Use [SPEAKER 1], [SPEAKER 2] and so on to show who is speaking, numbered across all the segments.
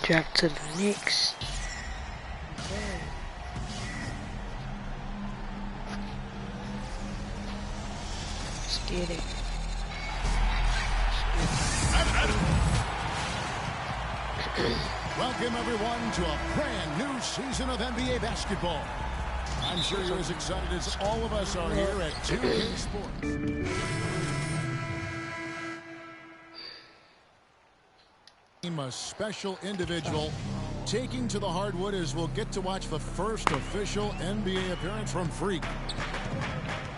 [SPEAKER 1] Drop to the Knicks. Let's get it.
[SPEAKER 2] Welcome, everyone, to a brand new season of NBA basketball. I'm sure you're as excited as all of us are here at 2K Sports. A special individual taking to the hardwood as we'll get to watch the first official NBA appearance from Freak.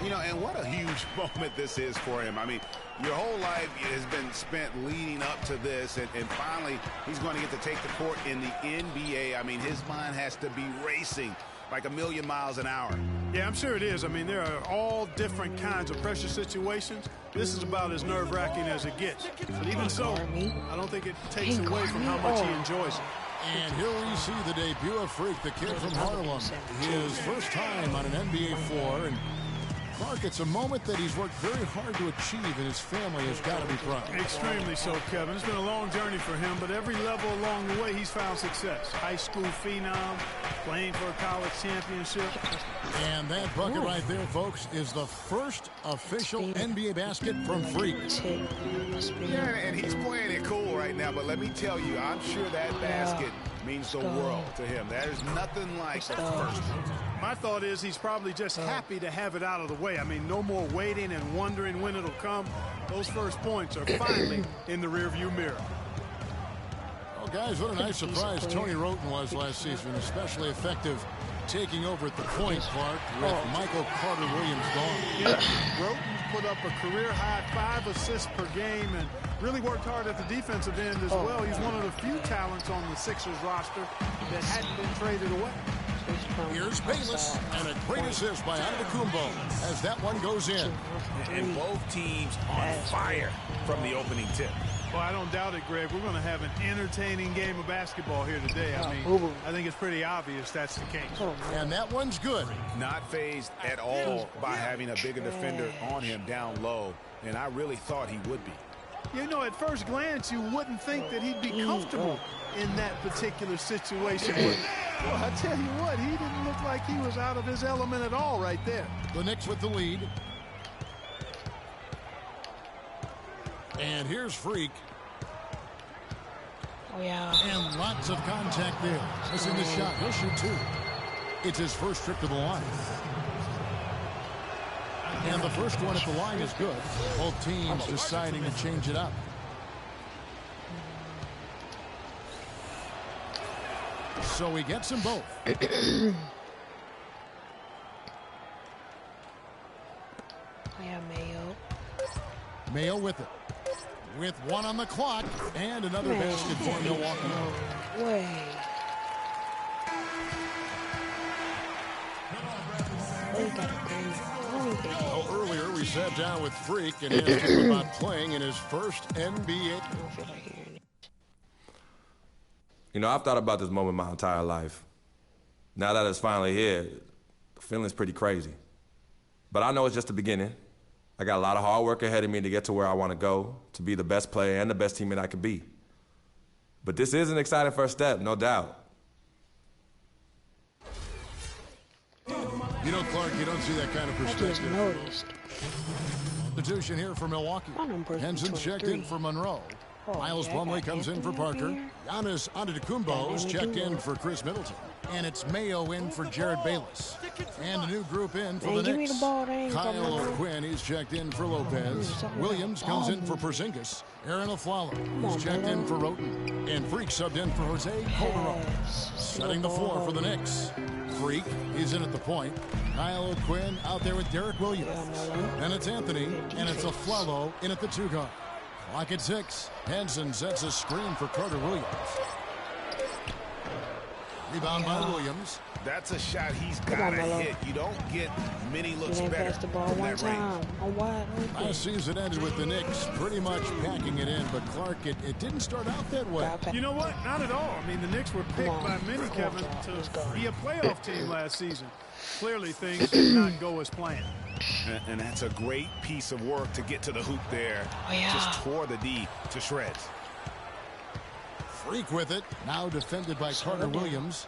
[SPEAKER 3] You know, and what a huge moment this is for him. I mean, your whole life has been spent leading up to this, and finally he's going to get to take the court in the NBA. I mean, his mind has to be racing like a million miles an hour.
[SPEAKER 4] Yeah, I'm sure it is. I mean, there are all different kinds of pressure situations. This is about as nerve-wracking as it gets. But even so, I don't think it takes away from how much he enjoys it.
[SPEAKER 2] And here we see the debut of Freak, the kid from Harlem. His first time on an NBA floor. And Clark, it's a moment that he's worked very hard to achieve, and his family has got to be proud.
[SPEAKER 4] Extremely so, Kevin. It's been a long journey for him, but every level along the way, he's found success. High school phenom, playing for a college championship.
[SPEAKER 2] And that bucket right there, folks, is the first official NBA basket from Freak.
[SPEAKER 3] Yeah, and he's playing it cool right now, but let me tell you, I'm sure that basket means the world to him. There's nothing like the first one.
[SPEAKER 4] My thought is he's probably just happy to have it out of the way. I mean, no more waiting and wondering when it'll come. Those first points are finally in the rearview mirror.
[SPEAKER 2] Oh, guys, what a nice surprise Tony Wroten was last season, especially effective taking over at the point, Clark, with Michael Carter-Williams gone.
[SPEAKER 4] Yeah, Wroten put up a career-high 5 assists per game and really worked hard at the defensive end as well. He's one of the few talents on the Sixers roster that hadn't been traded away.
[SPEAKER 2] Here's Bayless, and a great assist by Antetokounmpo as that one goes in.
[SPEAKER 3] And both teams on fire from the opening tip.
[SPEAKER 4] Well, I don't doubt it, Greg. We're going to have an entertaining game of basketball here today. I mean, I think it's pretty obvious that's the case.
[SPEAKER 2] And that one's good.
[SPEAKER 3] Not phased at all by having a bigger defender on him down low, and I really thought he would be.
[SPEAKER 4] You know, at first glance, you wouldn't think that he'd be comfortable in that particular situation. But, well, I tell you what, he didn't look like he was out of his element at all right there.
[SPEAKER 2] The Knicks with the lead. And here's Freak.
[SPEAKER 1] Oh, yeah.
[SPEAKER 2] And lots of contact there. Missing the shot. He'll shoot two. It's his first trip to the line. And the first one at the line is good. Both teams deciding to change it up. So he gets them both.
[SPEAKER 1] Yeah, Mayo.
[SPEAKER 2] Mayo with it. With one on the clock. And another basket for Milwaukee.
[SPEAKER 1] No way.
[SPEAKER 2] Well, earlier we sat down with Freak and asked him about playing in his first NBA.
[SPEAKER 5] You know, I've thought about this moment my entire life. Now that it's finally here, the feeling's pretty crazy. But I know it's just the beginning. I got a lot of hard work ahead of me to get to where I want to go, to be the best player and the best teammate I can be. But this is an exciting first step, no doubt.
[SPEAKER 2] You know, Clark, you don't see that kind of perspective.
[SPEAKER 1] Noticed.
[SPEAKER 2] Substitution here for Milwaukee. Henson checked in for Monroe. Miles Plumlee comes in for Parker. Giannis Antetokounmpo is checked in for Chris Middleton. And it's Mayo in for Jared Bayless. And a new group in for the Knicks. Kyle O'Quinn, he's checked in for Lopez. Williams comes in for Porzingis. Aaron Aflalo, who's checked in for Roten. And Freak subbed in for Jose Calderon. Setting the floor for the Knicks. Freak, he's in at the point. Kyle O'Quinn out there with Derek Williams. And it's Anthony, and it's Aflalo in at the 2 guard. Clock at 6. Henson sets a screen for Carter Williams. Rebound by Williams.
[SPEAKER 3] That's a shot he's got to hit. You don't get many looks better
[SPEAKER 1] Pass the ball one time.
[SPEAKER 2] Last season ended with the Knicks pretty much packing it in, but Clark, it didn't start out that way.
[SPEAKER 4] You know what? Not at all. I mean, the Knicks were picked by many, Kevin, to be a playoff team last season. Clearly, things did not go as planned.
[SPEAKER 3] And that's a great piece of work to get to the hoop there. Just tore the D to shreds.
[SPEAKER 2] Freak with it. Now defended by Carter Williams.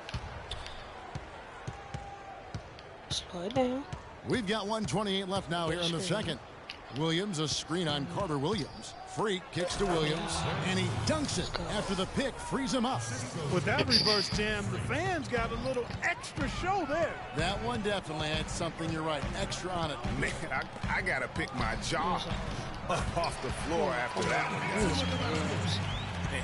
[SPEAKER 1] Slow it down.
[SPEAKER 2] We've got 1:28 left now here in the second. Williams, a screen on Carter Williams. Freak kicks to Williams, and he dunks it after the pick frees him up.
[SPEAKER 4] With that reverse jam, the fans got a little extra show there.
[SPEAKER 2] That one definitely had something, you're right, extra on it.
[SPEAKER 3] Man, I got to pick my jaw up off the floor after that one.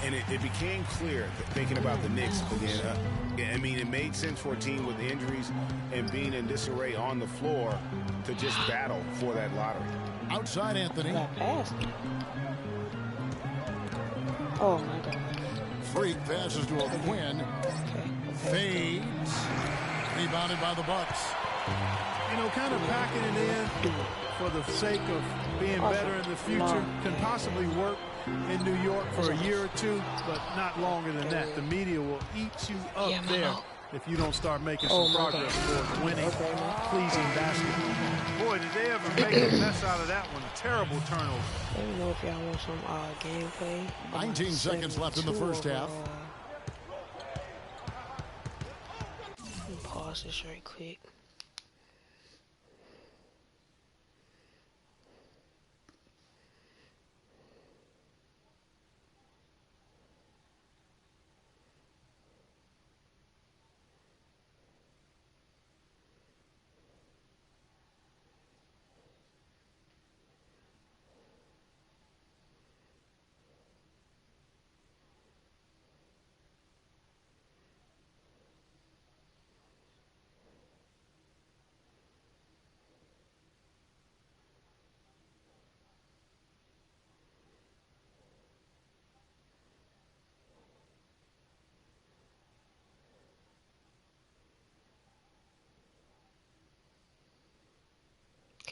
[SPEAKER 3] And it became clear, thinking about the Knicks again. I mean, it made sense for a team with injuries and being in disarray on the floor to just battle for that lottery.
[SPEAKER 2] Outside Anthony.
[SPEAKER 1] Oh my God.
[SPEAKER 2] Freak passes to O'Quinn. Fades. Rebounded by the Bucks.
[SPEAKER 4] You know, kind of packing it in for the sake of being better in the future can possibly work in New York for a year or two, but not longer than that. The media will eat you up there if you don't start making some progress towards winning, pleasing basketball. Boy, did they ever make a mess out of that one. A terrible turnover.
[SPEAKER 1] I don't know if y'all want some gameplay.
[SPEAKER 2] 19 seconds left in the first half.
[SPEAKER 1] Let me pause this right quick.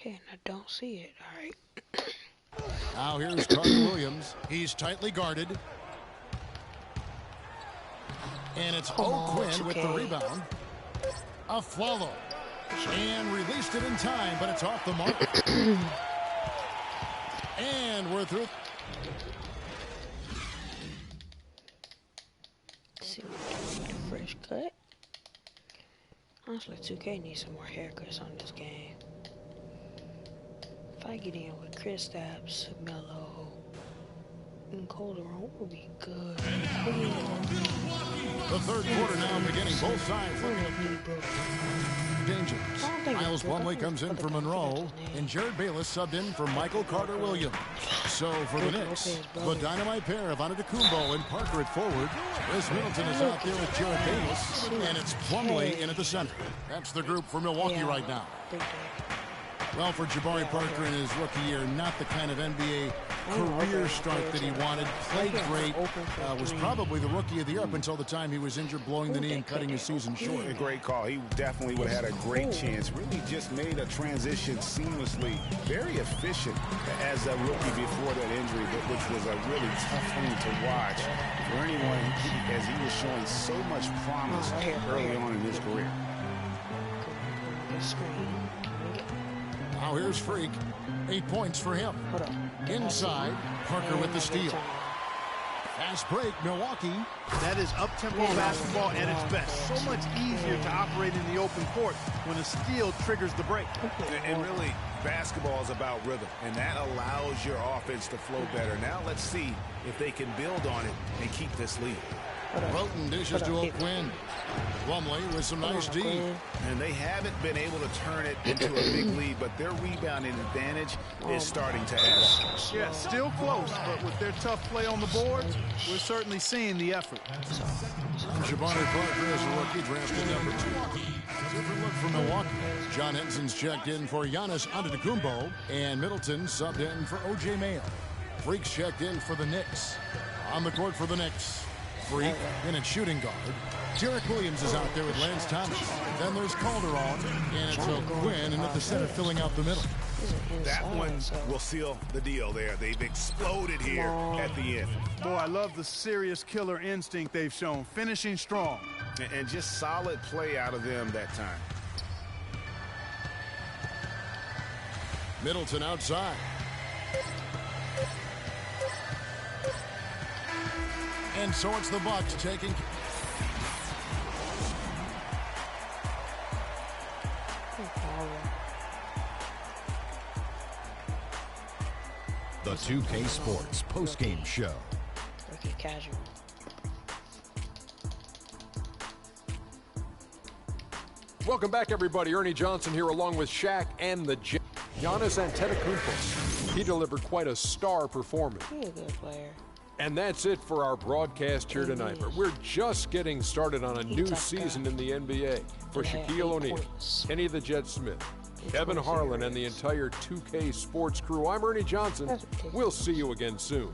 [SPEAKER 1] Okay, and I don't see it. All right.
[SPEAKER 2] Now here's Carter Williams. He's tightly guarded. And it's O'Quinn with the rebound. Afflalo. And released it in time, but it's off the mark. And we're through.
[SPEAKER 1] Let's see what we do. Fresh cut. Honestly, 2K needs some more haircuts on this game. If I get in with Kristaps, Melo, and Calderon, will be good.
[SPEAKER 2] The third quarter now beginning. Both sides danger. Miles Plumlee comes in for Monroe, and Jared Bayless subbed in for Michael Carter Williams. So for the Knicks, the dynamite pair of Antetokounmpo and Parker at forward. Chris Middleton is out there with Jared Bayless, and it's Plumlee in at the center. That's the group for Milwaukee right now. Well, for Jabari Parker in his rookie year, not the kind of NBA career start that he wanted. Played great. Was probably the rookie of the year up until the time he was injured, blowing the knee and cutting his season short.
[SPEAKER 3] A great call. He definitely would have had a great chance. Really just made a transition seamlessly. Very efficient as a rookie before that injury, which was a really tough thing to watch for anyone, as he was showing so much promise early on in his career.
[SPEAKER 2] Now here's Freak. 8 points for him. Inside, Parker with the steal. Fast break, Milwaukee.
[SPEAKER 4] That is up-tempo basketball at its best. So much easier to operate in the open court when a steal triggers the break.
[SPEAKER 3] And really, basketball is about rhythm, and that allows your offense to flow better. Now let's see if they can build on it and keep this lead.
[SPEAKER 2] Roten dishes to O'Quinn. Plumlee with some nice D.
[SPEAKER 3] And they haven't been able to turn it into a big lead, but their rebounding advantage is starting to add.
[SPEAKER 4] Yeah, still close, but with their tough play on the boards, we're certainly seeing the effort.
[SPEAKER 2] Jabari Parker is a rookie drafted number 2. Different look for Milwaukee. John Henson's checked in for Giannis Antetokounmpo, and Middleton subbed in for O.J. Mayo. Freak's checked in for the Knicks. On the court for the Knicks, Freak in at shooting guard. Derek Williams is out there with Lance Thomas. Then there's Calderon, and it's O'Quinn, and at the center filling out the middle.
[SPEAKER 3] That one will seal the deal there. They've exploded here at the end.
[SPEAKER 4] Boy, I love the serious killer instinct they've shown, finishing strong.
[SPEAKER 3] And just solid play out of them that time.
[SPEAKER 2] Middleton outside. And so it's the Bucks taking... The 2K Sports postgame show.
[SPEAKER 1] Rookie casual.
[SPEAKER 6] Welcome back, everybody. Ernie Johnson here along with Shaq and the Giannis Antetokounmpo. He delivered quite a star performance.
[SPEAKER 1] He's a good player.
[SPEAKER 6] And that's it for our broadcast here tonight. But we're just getting started on a new season in the NBA. For Shaquille O'Neal, Kenny the Jet Smith, Kevin Harlan, and the entire 2K Sports crew, I'm Ernie Johnson. We'll see you again soon.